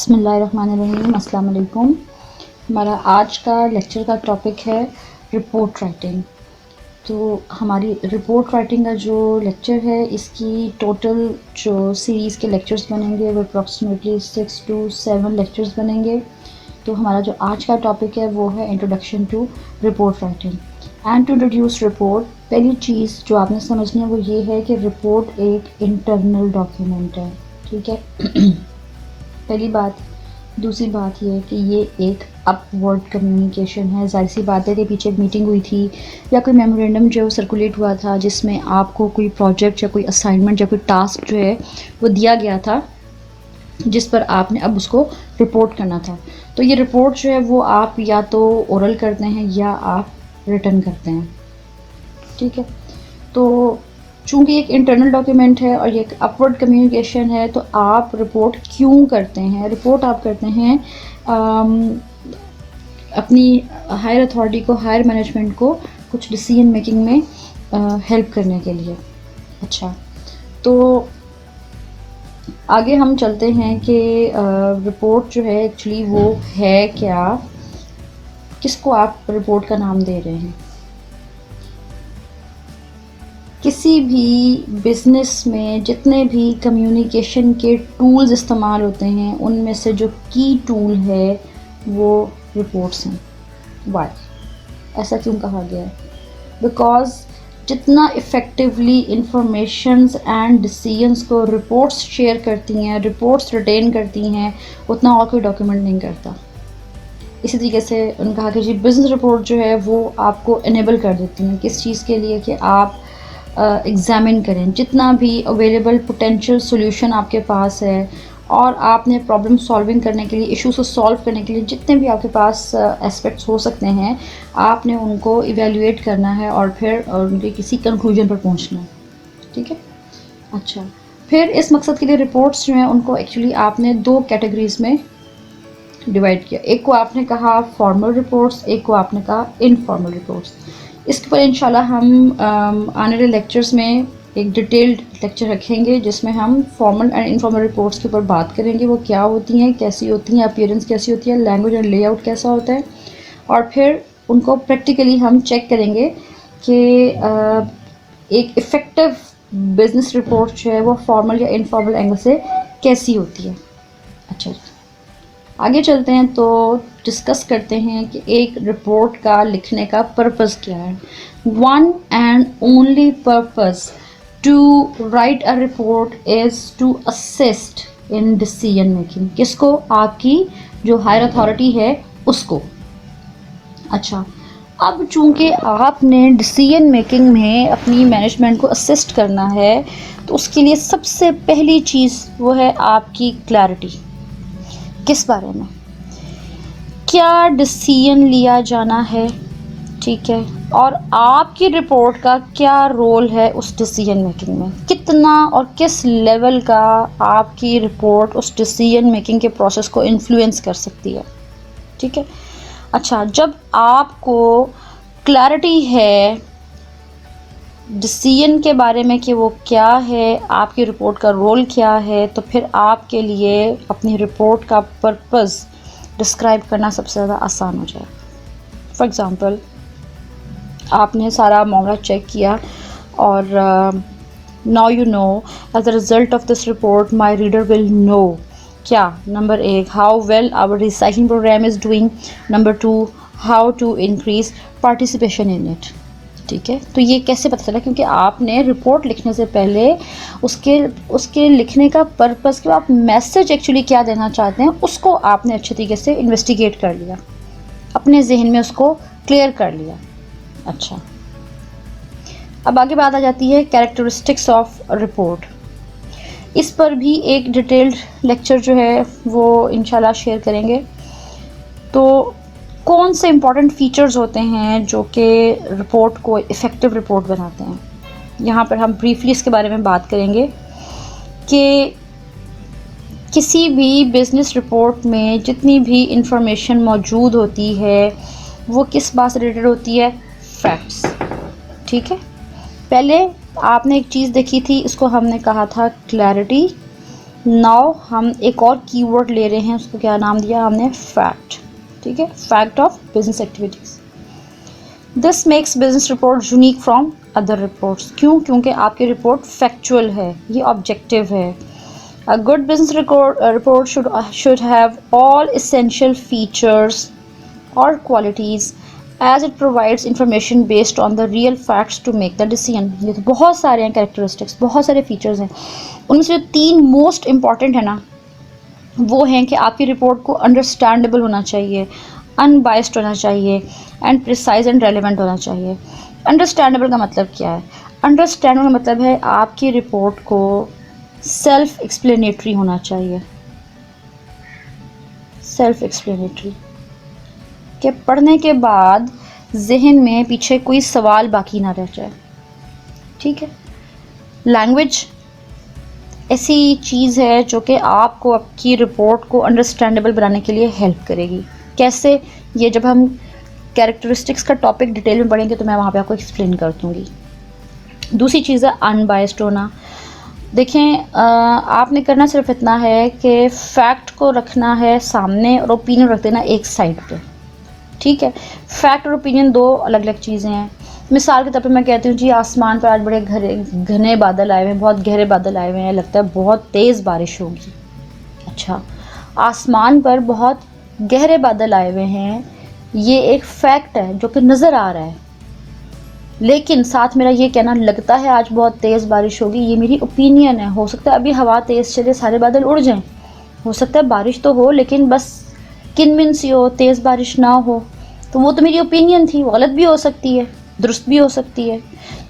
बिस्मिल्लाहिर्रहमानिर्रहीम, अस्सलाम वालेकुम। हमारा आज का लेक्चर का टॉपिक है रिपोर्ट राइटिंग। तो हमारी रिपोर्ट राइटिंग का जो लेक्चर है, इसकी टोटल जो सीरीज़ के लेक्चर्स बनेंगे वो अप्रॉक्सीमेटली 6 to 7 लेक्चर्स बनेंगे। तो हमारा जो आज का टॉपिक है वो है introduction to report writing. And to introduce report, पहली चीज़ जो आपने समझनी है वो ये है कि रिपोर्ट एक इंटरनल डॉक्यूमेंट है। ठीक है पहली बात। दूसरी बात ये है कि ये एक अपवर्ड कम्युनिकेशन है। जाहिर सी बात है कि पीछे एक मीटिंग हुई थी या कोई मेमोरेंडम जो सर्कुलेट हुआ था जिसमें आपको कोई प्रोजेक्ट या कोई असाइनमेंट या कोई टास्क जो है वो दिया गया था, जिस पर आपने अब उसको रिपोर्ट करना था। तो ये रिपोर्ट जो है वो आप या तो ओरल करते हैं या आप रिटन करते हैं। ठीक है, तो चूँकि एक इंटरनल डॉक्यूमेंट है और ये एक अपवर्ड कम्युनिकेशन है, तो आप रिपोर्ट क्यों करते हैं? रिपोर्ट आप करते हैं अपनी हायर अथॉरिटी को, हायर मैनेजमेंट को कुछ डिसीजन मेकिंग में हेल्प करने के लिए। अच्छा, तो आगे हम चलते हैं कि रिपोर्ट जो है एक्चुअली वो है क्या, किसको आप रिपोर्ट का नाम दे रहे हैं। किसी भी बिज़नेस में जितने भी कम्युनिकेशन के टूल्स इस्तेमाल होते हैं, उनमें से जो की टूल है वो रिपोर्ट्स हैं। वाई ऐसा क्यों कहा गया है? बिकॉज़ जितना इफ़ेक्टिवली इंफॉर्मेशंस एंड डिसीजंस को रिपोर्ट्स शेयर करती हैं, रिपोर्ट्स रिटेन करती हैं, उतना और कोई डॉक्यूमेंट नहीं करता। इसी तरीके से उन्होंने कहा कि जी बिज़नेस रिपोर्ट जो है वो आपको इनेबल कर देती हैं किस चीज़ के लिए, कि आप एग्ज़ामिन करें जितना भी अवेलेबल पोटेंशियल सॉल्यूशन आपके पास है, और आपने प्रॉब्लम सॉल्विंग करने के लिए, इश्यूज़ को सॉल्व करने के लिए जितने भी आपके पास एस्पेक्ट्स हो सकते हैं, आपने उनको इवेल्युएट करना है और फिर उनके किसी कंक्लूजन पर पहुंचना है। ठीक है, अच्छा, फिर इस मकसद के लिए रिपोर्ट्स जो हैं उनको एक्चुअली आपने दो कैटेगरीज़ में डिवाइड किया। एक को आपने कहा फॉर्मल रिपोर्ट्स, एक को आपने कहा इनफॉर्मल रिपोर्ट्स। इसके पर इंशाल्लाह हम आने वाले लेक्चर्स में एक डिटेल्ड लेक्चर रखेंगे जिसमें हम फॉर्मल एंड इनफॉर्मल रिपोर्ट्स के ऊपर बात करेंगे, वो क्या होती हैं, कैसी होती हैं, अपीयरेंस कैसी होती है, लैंग्वेज एंड लेआउट कैसा होता है, और फिर उनको प्रैक्टिकली हम चेक करेंगे कि एक इफ़ेक्टिव बिजनेस रिपोर्ट जो है वो फॉर्मल या इनफॉर्मल एंगल से कैसी होती है। अच्छा, आगे चलते हैं तो डिस्कस करते हैं कि एक रिपोर्ट का लिखने का पर्पस क्या है। One and only purpose to write a report is to assist in decision making. किसको? आपकी जो हायर अथॉरिटी है उसको। अच्छा, अब चूंकि आपने डिसीजन मेकिंग में अपनी मैनेजमेंट को असिस्ट करना है, तो उसके लिए सबसे पहली चीज़ वो है आपकी क्लैरिटी। किस बारे में, क्या डिसीजन लिया जाना है, ठीक है, और आपकी रिपोर्ट का क्या रोल है उस डिसीजन मेकिंग में, कितना और किस लेवल का आपकी रिपोर्ट उस डिसीजन मेकिंग के प्रोसेस को इन्फ्लुएंस कर सकती है। ठीक है, अच्छा, जब आपको क्लैरिटी है डिसीजन के बारे में कि वो क्या है, आपकी रिपोर्ट का रोल क्या है, तो फिर आपके लिए अपनी रिपोर्ट का पर्पस डिस्क्राइब करना सबसे ज़्यादा आसान हो जाए। फॉर एग्ज़ाम्पल, आपने सारा मामला चेक किया और now you know as a result of this report my reader will know क्या, number 1 how well our recycling program is doing, number 2 how to increase participation in it. ठीक है, तो ये कैसे पता चला? क्योंकि आपने रिपोर्ट लिखने से पहले उसके लिखने का पर्पस, कि आप मैसेज एक्चुअली क्या देना चाहते हैं, उसको आपने अच्छे तरीके से इन्वेस्टिगेट कर लिया, अपने जहन में उसको क्लियर कर लिया। अच्छा, अब आगे बात आ जाती है कैरेक्टरिस्टिक्स ऑफ रिपोर्ट। इस पर भी एक डिटेल्ड लेक्चर जो है वो इंशाल्लाह शेयर करेंगे। तो कौन से इम्पॉर्टेंट फ़ीचर्स होते हैं जो कि रिपोर्ट को इफ़ेक्टिव रिपोर्ट बनाते हैं, यहाँ पर हम ब्रीफली इसके बारे में बात करेंगे कि किसी भी बिज़नेस रिपोर्ट में जितनी भी इंफॉर्मेशन मौजूद होती है वो किस बात से रिलेटेड होती है? फैक्ट्स। ठीक है, पहले आपने एक चीज़ देखी थी, इसको हमने कहा था क्लैरिटी, नाउ हम एक और कीवर्ड ले रहे हैं, उसको क्या नाम दिया हमने, फैक्ट। ठीक है, fact of business activities. This makes business report unique from other reports. क्यों? क्योंकि आपकी रिपोर्ट फैक्चुअल है, ये ऑब्जेक्टिव है। A good business report should have all essential features or qualities as it provides information based on the real facts to make the decision। ये तो बहुत सारे हैं characteristics, बहुत सारे features हैं। उनमें से जो 3 मोस्ट इम्पॉर्टेंट है ना, वो हैं कि आपकी रिपोर्ट को अंडरस्टैंडेबल होना चाहिए, अनबाइस्ड होना चाहिए एंड प्रिसाइज एंड रेलिवेंट होना चाहिए। अंडरस्टैंडेबल का मतलब क्या है? अंडरस्टैंडेबल का मतलब है आपकी रिपोर्ट को सेल्फ एक्सप्लेनेटरी होना चाहिए। सेल्फ एक्सप्लेनेटरी कि पढ़ने के बाद जहन में पीछे कोई सवाल बाकी ना रह जाए। ठीक है, लैंग्वेज ऐसी चीज़ है जो कि आपको आपकी रिपोर्ट को अंडरस्टैंडेबल बनाने के लिए हेल्प करेगी। कैसे? ये जब हम कैरेक्टरिस्टिक्स का टॉपिक डिटेल में पढ़ेंगे तो मैं वहाँ पे आपको एक्सप्लेन कर दूँगी। दूसरी चीज़ है अनबायस्ड होना। देखें, आपने करना सिर्फ इतना है कि फैक्ट को रखना है सामने और ओपिनियन रख देना एक साइड पे। ठीक है, फैक्ट और ओपिनियन 2 अलग अलग चीज़ें हैं। मिसाल के तौर पे मैं कहती हूँ जी आसमान पर आज बड़े घने बादल आए हुए हैं, बहुत गहरे बादल आए हुए हैं, लगता है बहुत तेज़ बारिश होगी। अच्छा, आसमान पर बहुत गहरे बादल आए हुए हैं, ये एक फैक्ट है जो कि नज़र आ रहा है, लेकिन साथ मेरा ये कहना लगता है आज बहुत तेज़ बारिश होगी, ये मेरी ओपिनियन है। हो सकता है अभी हवा तेज़ चले, सारे बादल उड़ जाएं, हो सकता है बारिश तो हो लेकिन बस किनमिन सी हो, तेज़ बारिश ना हो। तो वो तो मेरी ओपिनियन थी, वो गलत भी हो सकती है, दुरुस्त भी हो सकती है।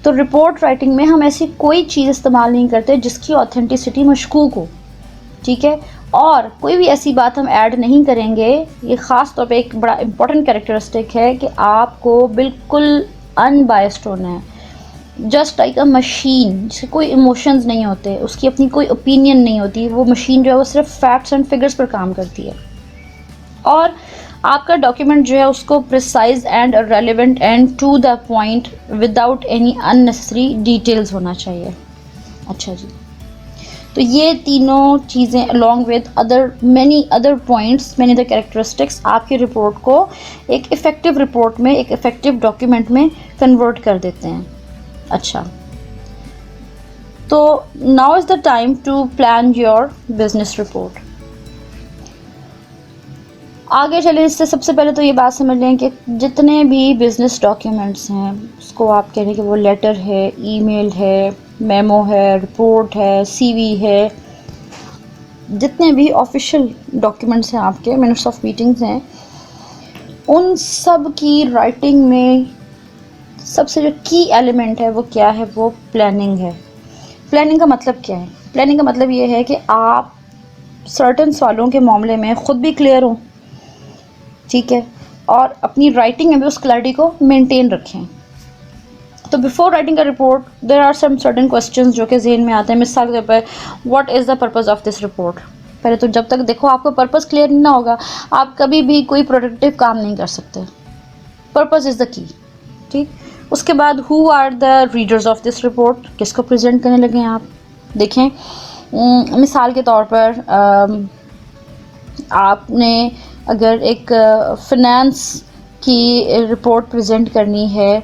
तो रिपोर्ट राइटिंग में हम ऐसी कोई चीज़ इस्तेमाल नहीं करते जिसकी ऑथेंटिसिटी मशकूक हो। ठीक है, और कोई भी ऐसी बात हम ऐड नहीं करेंगे। ये ख़ास तौर पे एक बड़ा इंपॉर्टेंट कैरेक्टरिस्टिक है कि आपको बिल्कुल अनबायस्ड होना है। जस्ट लाइक अ मशीन, जिसके कोई इमोशंस नहीं होते, उसकी अपनी कोई ओपिनियन नहीं होती, वो मशीन जो है वो सिर्फ फैक्ट्स एंड फिगर्स पर काम करती है। और आपका डॉक्यूमेंट जो है उसको precise and relevant and to the point without any unnecessary details होना चाहिए। अच्छा जी, तो ये तीनों चीज़ें along with many other points, many other characteristics आपकी रिपोर्ट को एक इफ़ेक्टिव रिपोर्ट में, एक इफ़ेक्टिव डॉक्यूमेंट में कन्वर्ट कर देते हैं। अच्छा, तो now is the time to plan your business report. आगे चले इससे सबसे पहले तो ये बात समझ लें कि जितने भी बिज़नेस डॉक्यूमेंट्स हैं, उसको आप कह रहे हैं कि वो लेटर है, ईमेल है, मेमो है, रिपोर्ट है, सीवी है, जितने भी ऑफिशियल डॉक्यूमेंट्स हैं आपके, मिनट्स ऑफ मीटिंग्स हैं, उन सब की राइटिंग में सबसे जो की एलिमेंट है वो क्या है? वो प्लानिंग है। प्लानिंग का मतलब क्या है? प्लानिंग का मतलब ये है कि आप सर्टेन सवालों के मामले में ख़ुद भी क्लियर हों, ठीक है, और अपनी राइटिंग में भी उस क्लैरिटी को मेंटेन रखें। तो before writing a report there are some certain questions जो कि जहन में आते हैं। मिसाल के तौर पर, what is the purpose of this report? पहले तो जब तक देखो आपको पर्पस क्लियर नहीं होगा, आप कभी भी कोई प्रोडक्टिव काम नहीं कर सकते। Purpose is the key. ठीक, उसके बाद who are the readers of this report? किसको प्रेजेंट करने लगे हैं आप? देखें, मिसाल के तौर पर आपने अगर एक फिनेंस की रिपोर्ट प्रेजेंट करनी है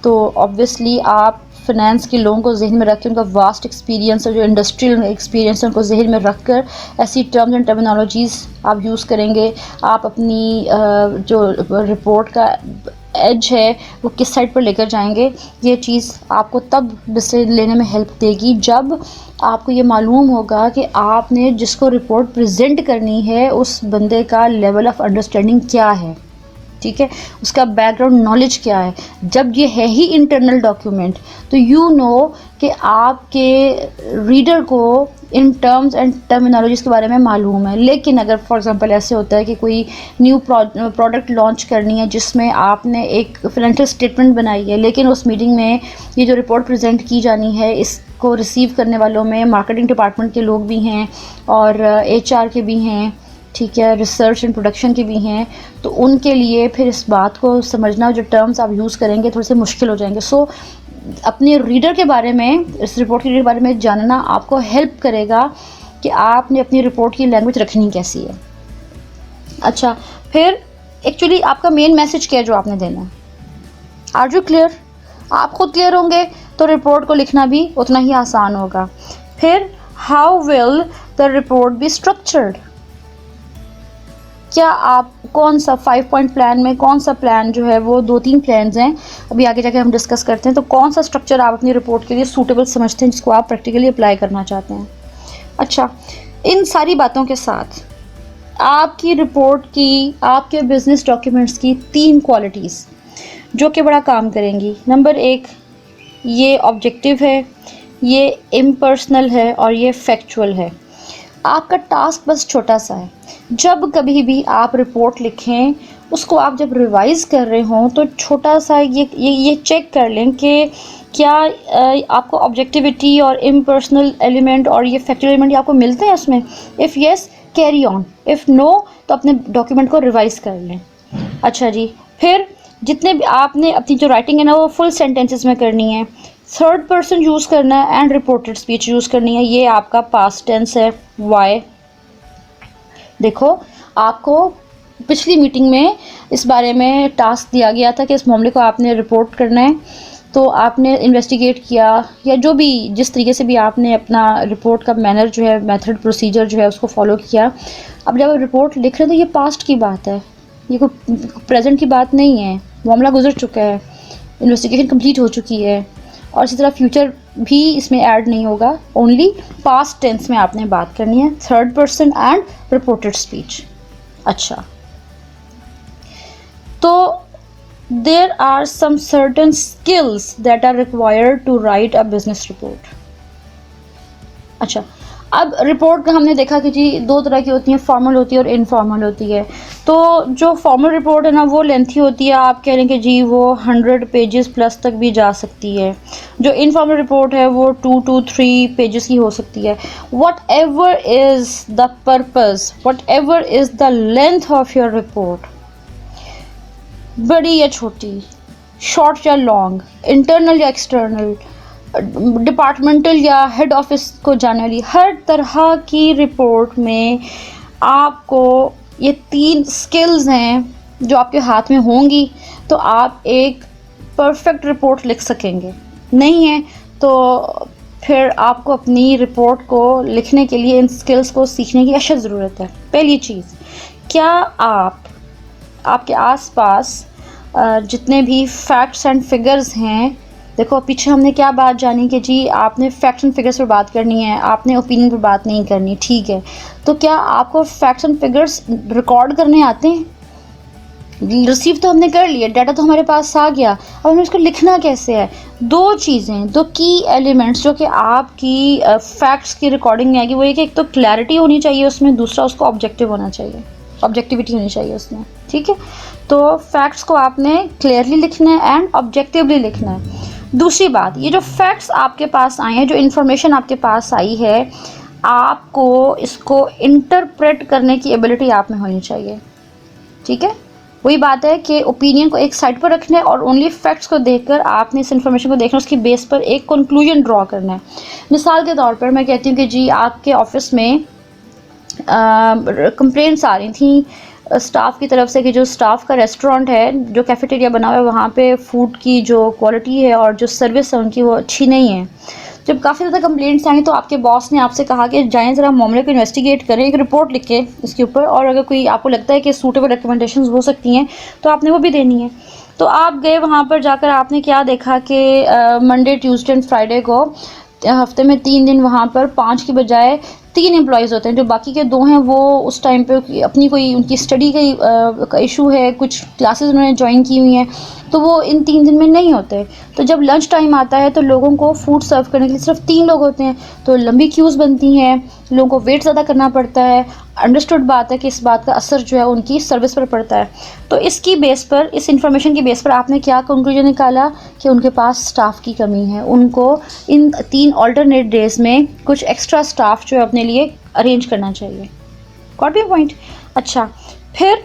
तो ऑब्वियसली आप फिनेंस के लोगों को जहन में रख के, उनका वास्ट एक्सपीरियंस और जो इंडस्ट्रियल एक्सपीरियंस है उनको जहन में रख कर ऐसी टर्म्स एंड टर्मिनोलॉजीज़ आप यूज़ करेंगे। आप अपनी जो रिपोर्ट का एज है वो किस साइड पर लेकर जाएंगे, ये चीज़ आपको तब डिसीजन लेने में हेल्प देगी जब आपको ये मालूम होगा कि आपने जिसको रिपोर्ट प्रेजेंट करनी है उस बंदे का लेवल ऑफ अंडरस्टैंडिंग क्या है। ठीक है, उसका बैकग्राउंड नॉलेज क्या है। जब ये है ही इंटरनल डॉक्यूमेंट तो यू नो कि आपके रीडर को इन टर्म्स एंड टर्मिनोलॉजीज़ के बारे में मालूम है। लेकिन अगर फॉर एग्जांपल ऐसे होता है कि कोई न्यू प्रोडक्ट लॉन्च करनी है जिसमें आपने एक फाइनेंशियल स्टेटमेंट बनाई है, लेकिन उस मीटिंग में ये जो रिपोर्ट प्रेजेंट की जानी है इसको रिसीव करने वालों में मार्केटिंग डिपार्टमेंट के लोग भी हैं और HR के भी हैं, ठीक है, रिसर्च एंड प्रोडक्शन के भी हैं, तो उनके लिए फिर इस बात को समझना, जो टर्म्स आप यूज़ करेंगे थोड़े से मुश्किल हो जाएंगे। सो अपने रीडर के बारे में, इस रिपोर्ट के रीडर के बारे में जानना आपको हेल्प करेगा कि आपने अपनी रिपोर्ट की लैंग्वेज रखनी कैसी है। अच्छा, फिर एक्चुअली आपका मेन मैसेज क्या है जो आपने देना है। Are you clear? आप खुद क्लियर होंगे तो रिपोर्ट को लिखना भी उतना ही आसान होगा। फिर how will the report be structured, क्या आप कौन सा 5 पॉइंट प्लान में कौन सा प्लान जो है, वो 2-3 प्लान्स हैं, अभी आगे जाके हम डिस्कस करते हैं, तो कौन सा स्ट्रक्चर आप अपनी रिपोर्ट के लिए सूटेबल समझते हैं जिसको आप प्रैक्टिकली अप्लाई करना चाहते हैं। अच्छा, इन सारी बातों के साथ आपकी रिपोर्ट की, आपके बिजनेस डॉक्यूमेंट्स की 3 क्वालिटीज़ जो कि बड़ा काम करेंगी। नंबर 1, ये ऑब्जेक्टिव है, ये इम्पर्सनल है और ये फैक्चुअल है। आपका टास्क बस छोटा सा है, जब कभी भी आप रिपोर्ट लिखें, उसको आप जब रिवाइज़ कर रहे हों तो छोटा सा ये चेक कर लें कि क्या आपको ऑब्जेक्टिविटी और इम्पर्सनल एलिमेंट और ये फैक्चुअल एलिमेंट आपको मिलते हैं उसमें। If yes, carry on, if no तो अपने डॉक्यूमेंट को रिवाइज़ कर लें। अच्छा जी, फिर जितने भी आपने अपनी जो राइटिंग है ना वो फुल सेंटेंसेस में करनी है, 3rd पर्सन यूज़ करना है एंड रिपोर्टेड स्पीच यूज़ करनी है। ये आपका पास्ट टेंस है। वाई? देखो, आपको पिछली मीटिंग में इस बारे में टास्क दिया गया था कि इस मामले को आपने रिपोर्ट करना है, तो आपने इन्वेस्टिगेट किया या जो भी जिस तरीके से भी आपने अपना रिपोर्ट का मैनर जो है, मेथड, प्रोसीजर जो है उसको फॉलो किया। अब जब आप रिपोर्ट लिख रहे हैं तो ये पास्ट की बात है, ये कोई प्रेजेंट की बात नहीं है। मामला गुजर चुका है, इन्वेस्टिगेशन कंप्लीट हो चुकी है और इसी तरह फ्यूचर भी इसमें ऐड नहीं होगा। ओनली पास्ट टेंस में आपने बात करनी है, 3rd person and reported speech. अच्छा, तो there are some certain skills that are required to write a business report। अच्छा, अब रिपोर्ट का हमने देखा कि जी 2 तरह की होती हैं, फॉर्मल होती है और इनफॉर्मल होती है। तो जो फॉर्मल रिपोर्ट है ना वो लेंथी होती है, आप कह रहे हैं कि जी वो 100 पेजेस प्लस तक भी जा सकती है। जो इनफॉर्मल रिपोर्ट है वो 2 to 3 पेजेस की हो सकती है। whatever is the purpose, whatever is the length of your report, बड़ी या छोटी, शॉर्ट या लॉन्ग, इंटरनल या एक्सटर्नल, डिपार्टमेंटल या हेड ऑफिस को जाने वाली, हर तरह की रिपोर्ट में आपको ये 3 स्किल्स हैं जो आपके हाथ में होंगी तो आप एक परफेक्ट रिपोर्ट लिख सकेंगे। नहीं है तो फिर आपको अपनी रिपोर्ट को लिखने के लिए इन स्किल्स को सीखने की अशद ज़रूरत है। पहली चीज़, क्या आपके आसपास जितने भी फैक्ट्स एंड फिगर्स हैं, देखो पीछे हमने क्या बात जानी कि जी आपने फैक्ट्स एंड फिगर्स पर बात करनी है, आपने ओपिनियन पर बात नहीं करनी, ठीक है। तो क्या आपको फैक्ट्स एंड फिगर्स रिकॉर्ड करने आते हैं? रिसीव तो हमने कर लिया, डाटा तो हमारे पास आ गया, अब हमें उसको लिखना कैसे है? 2 चीज़ें, 2 की एलिमेंट्स जो कि आपकी फैक्ट्स की रिकॉर्डिंग में आएगी, वो ये कि एक तो क्लैरिटी होनी चाहिए उसमें, दूसरा उसको ऑब्जेक्टिव होना चाहिए, ऑब्जेक्टिविटी होनी चाहिए उसमें, ठीक है। तो फैक्ट्स को आपने क्लियरली लिखना है एंड ऑब्जेक्टिवली लिखना है। दूसरी बात, ये जो फैक्ट्स आपके पास आए हैं, जो इन्फॉर्मेशन आपके पास आई है, आपको इसको इंटरप्रेट करने की एबिलिटी आप में होनी चाहिए, ठीक है। वही बात है कि ओपिनियन को एक साइड पर रखना है और ओनली फैक्ट्स को देखकर आपने इस इन्फॉर्मेशन को देखना, उसकी बेस पर एक कंक्लूजन ड्रॉ करना है। मिसाल के तौर पर मैं कहती हूँ कि जी आपके ऑफिस में कंप्लेंट्स आ रही थी स्टाफ की तरफ से कि जो स्टाफ का रेस्टोरेंट है, जो कैफेटेरिया बना हुआ है, वहाँ पे फूड की जो क्वालिटी है और जो सर्विस है उनकी वो अच्छी नहीं है। जब काफ़ी ज़्यादा कंप्लेंट्स आई तो आपके बॉस ने आपसे कहा कि जाएं ज़रा मामले को इन्वेस्टिगेट करें, एक रिपोर्ट लिखें इसके ऊपर, और अगर कोई आपको लगता है कि सूटेबल रिकमेंडेशंस हो सकती हैं तो आपने वो भी देनी है। तो आप गए वहाँ पर, जाकर आपने क्या देखा कि मंडे, ट्यूसडे एंड फ्राइडे को हफ्ते में 3 दिन वहाँ पर 5 की बजाय 3 एम्प्लॉयज़ होते हैं। जो बाकी के 2 हैं वो उस टाइम पे अपनी कोई उनकी स्टडी का इशू है, कुछ क्लासेस उन्होंने ज्वाइन की हुई हैं, तो वो इन 3 दिन में नहीं होते। तो जब लंच टाइम आता है तो लोगों को फूड सर्व करने के लिए सिर्फ 3 लोग होते हैं, तो लंबी क्यूज़ बनती हैं, लोगों को वेट ज़्यादा करना पड़ता है। अंडरस्टूड बात है कि इस बात का असर जो है उनकी सर्विस पर पड़ता है। तो इसकी बेस पर, इस इंफॉर्मेशन की बेस पर आपने क्या कंक्लूजन निकाला कि उनके पास स्टाफ की कमी है, उनको इन 3 ऑल्टरनेट डेज में कुछ एक्स्ट्रा स्टाफ जो है अपने लिए अरेंज करना चाहिए। Got my point? अच्छा, फिर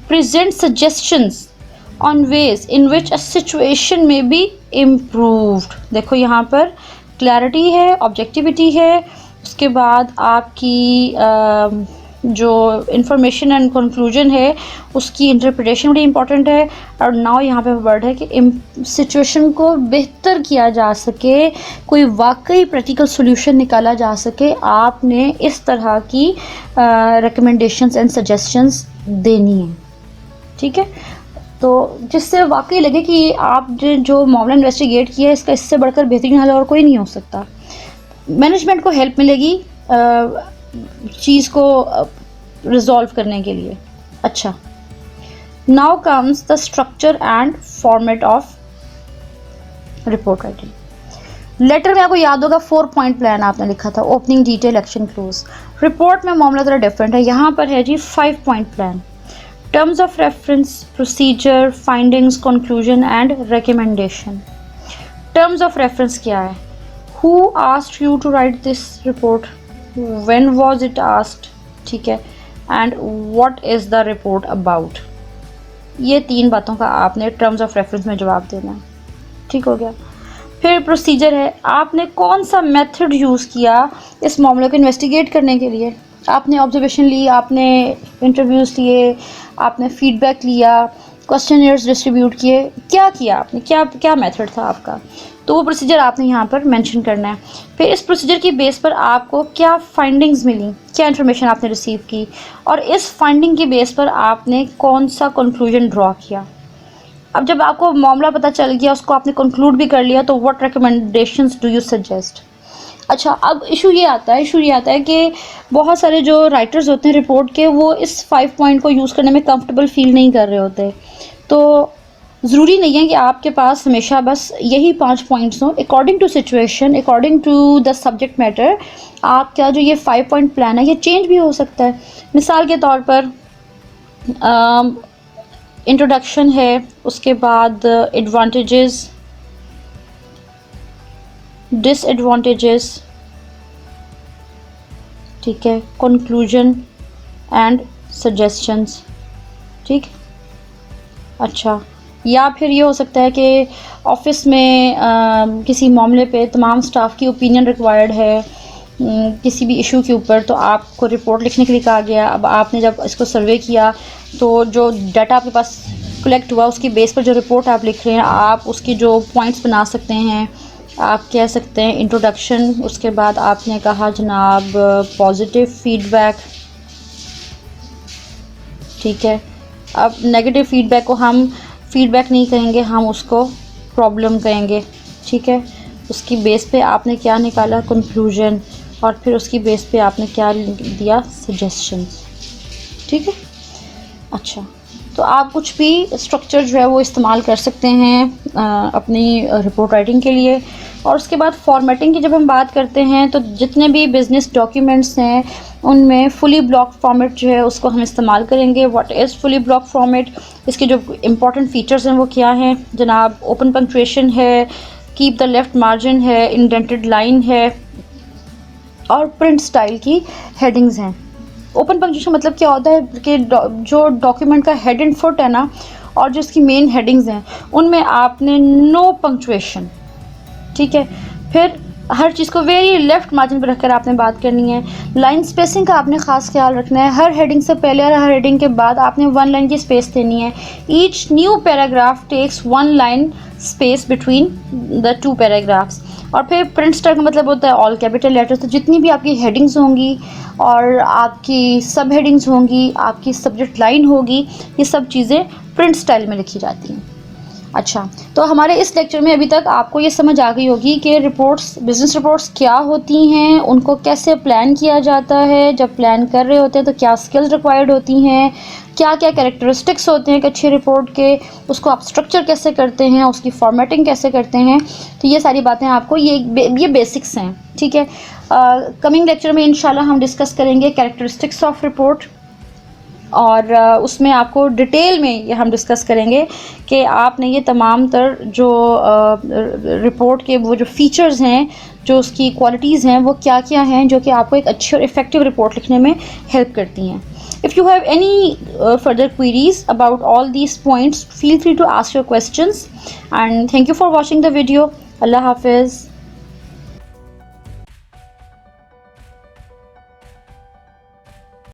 present suggestions on ways in which a situation में बी इम्प्रूव्ड। देखो यहाँ पर क्लैरिटी है, ऑब्जेक्टिविटी है, उसके बाद आपकी जो इंफॉर्मेशन एंड कंक्लूजन है उसकी इंटरप्रिटेशन बड़ी इंपॉर्टेंट है। और नाउ यहाँ पे वर्ड है कि सिचुएशन को बेहतर किया जा सके, कोई वाकई प्रैक्टिकल सॉल्यूशन निकाला जा सके, आपने इस तरह की रिकमेंडेशंस एंड सजेशंस देनी है। ठीक है, तो जिससे वाकई लगे कि आप जो मामला इन्वेस्टिगेट किया है इसका इससे बढ़कर बेहतरीन हल और कोई नहीं हो सकता। मैनेजमेंट को हेल्प मिलेगी चीज़ को रिजॉल्व करने के लिए। अच्छा, now comes the structure and format of report writing. Letter में आपको याद होगा 4 पॉइंट प्लान आपने लिखा था, opening, detail, action, close. Report में मामला थोड़ा डिफरेंट है, यहाँ पर है जी 5 point plan. Terms of reference, procedure, findings, conclusion and recommendation. Terms of reference क्या है? Who asked you to write this report? When was it asked? ठीक है, and what is the report about? ये 3 बातों का आपने टर्म्स ऑफ रेफरेंस में जवाब देना है। ठीक हो गया। फिर प्रोसीजर है, आपने कौन सा मेथड यूज़ किया इस मामले को इन्वेस्टिगेट करने के लिए। आपने ऑब्जर्वेशन ली, आपने इंटरव्यूज़ लिए, आपने फीडबैक लिया, क्वेश्चनर्स डिस्ट्रीब्यूट किए, क्या किया आपने, क्या मेथड था आपका, तो वो प्रोसीजर आपने यहाँ पर मेंशन करना है। फिर इस प्रोसीजर की बेस पर आपको क्या फाइंडिंग्स मिली, क्या इन्फॉर्मेशन आपने रिसीव की, और इस फाइंडिंग की बेस पर आपने कौन सा कंक्लूजन ड्रॉ किया। अब जब आपको मामला पता चल गया, उसको आपने कंक्लूड भी कर लिया, तो what recommendations do you suggest. अच्छा, अब इशू ये आता है कि बहुत सारे जो राइटर्स होते हैं रिपोर्ट के, वो इस 5 पॉइंट को यूज़ करने में कंफर्टेबल फील नहीं कर रहे होते। तो ज़रूरी नहीं है कि आपके पास हमेशा बस यही 5 पॉइंट्स हों। According to situation, according to the subject matter, आपका जो ये 5 पॉइंट प्लान है ये चेंज भी हो सकता है। मिसाल के तौर पर इंट्रोडक्शन है, उसके बाद एडवांटेजेस, डिसएडवांटेजेस, ठीक है, कंक्लूजन एंड सजेशंस। ठीक, अच्छा, या फिर ये हो सकता है कि ऑफिस में किसी मामले पे तमाम स्टाफ की ओपिनियन रिक्वायर्ड है किसी भी इशू के ऊपर, तो आपको रिपोर्ट लिखने के लिए कहा गया। अब आपने जब इसको सर्वे किया तो जो डाटा आपके पास कलेक्ट हुआ उसकी बेस पर जो रिपोर्ट आप लिख रहे हैं, आप उसकी जो पॉइंट्स बना सकते हैं। आप कह सकते हैं इंट्रोडक्शन, उसके बाद आपने कहा जनाब पॉजिटिव फीडबैक। ठीक है, अब नेगेटिव फीडबैक को हम फीडबैक नहीं कहेंगे, हम उसको प्रॉब्लम कहेंगे। ठीक है, उसकी बेस पे आपने क्या निकाला, कंक्लूजन, और फिर उसकी बेस पे आपने क्या दिया, सजेशंस। ठीक है, अच्छा, तो आप कुछ भी स्ट्रक्चर जो है वो इस्तेमाल कर सकते हैं अपनी रिपोर्ट राइटिंग के लिए। और उसके बाद फॉर्मेटिंग की जब हम बात करते हैं तो जितने भी बिज़नेस डॉक्यूमेंट्स हैं उनमें फुली ब्लॉक फॉर्मेट जो है उसको हम इस्तेमाल करेंगे। What is fully block format, इसके जो इम्पॉर्टेंट फीचर्स हैं वो क्या हैं जनाब, ओपन पंक्चुएशन है, कीप द लेफ़्ट मार्जिन है, इंडेंटेड लाइन है, और प्रिंट स्टाइल की हेडिंग्स हैं। ओपन पंक्चुएशन मतलब क्या होता है कि जो डॉक्यूमेंट का हेड एंड फुट है ना, और जो इसकी मेन हेडिंग्स हैं उनमें आपने नो पंक्चुएशन। ठीक है, फिर हर चीज़ को वेरी लेफ़्ट मार्जिन पर रखकर आपने बात करनी है। लाइन स्पेसिंग का आपने ख़ास ख्याल रखना है, हर हेडिंग से पहले और हर हेडिंग के बाद आपने 1 लाइन की स्पेस देनी है। Each new paragraph takes 1 line space between the 2 paragraphs. और फिर प्रिंट स्टाइल का मतलब होता है ऑल कैपिटल लेटर्स। तो जितनी भी आपकी हेडिंग्स होंगी और आपकी सब हेडिंग्स होंगी, आपकी सब्जेक्ट लाइन होगी, ये सब चीज़ें प्रिंट स्टाइल में लिखी जाती हैं। अच्छा, तो हमारे इस लेक्चर में अभी तक आपको ये समझ आ गई होगी कि रिपोर्ट्स, बिज़नेस रिपोर्ट्स क्या होती हैं, उनको कैसे प्लान किया जाता है, जब प्लान कर रहे होते हैं तो क्या स्किल्स रिक्वायर्ड होती हैं, क्या क्या कैरेक्टरिस्टिक्स होते हैं एक अच्छी रिपोर्ट के, उसको आप स्ट्रक्चर कैसे करते हैं, उसकी फॉर्मेटिंग कैसे करते हैं। तो ये सारी बातें आपको ये बेसिक्स हैं। ठीक है, कमिंग लेक्चर में इंशाल्लाह हम डिस्कस करेंगे कैरेक्टरिस्टिक्स ऑफ रिपोर्ट, और उसमें आपको डिटेल में ये हम डिस्कस करेंगे कि आपने ये तमाम तर जो रिपोर्ट के वो जो फ़ीचर्स हैं, जो उसकी क्वालिटीज़ हैं, वो क्या क्या हैं जो कि आपको एक अच्छी और इफ़ेक्टिव रिपोर्ट लिखने में हेल्प करती हैं। If you have any further queries about all these points, feel free to ask your questions, and thank you for watching the video. Allah Hafiz.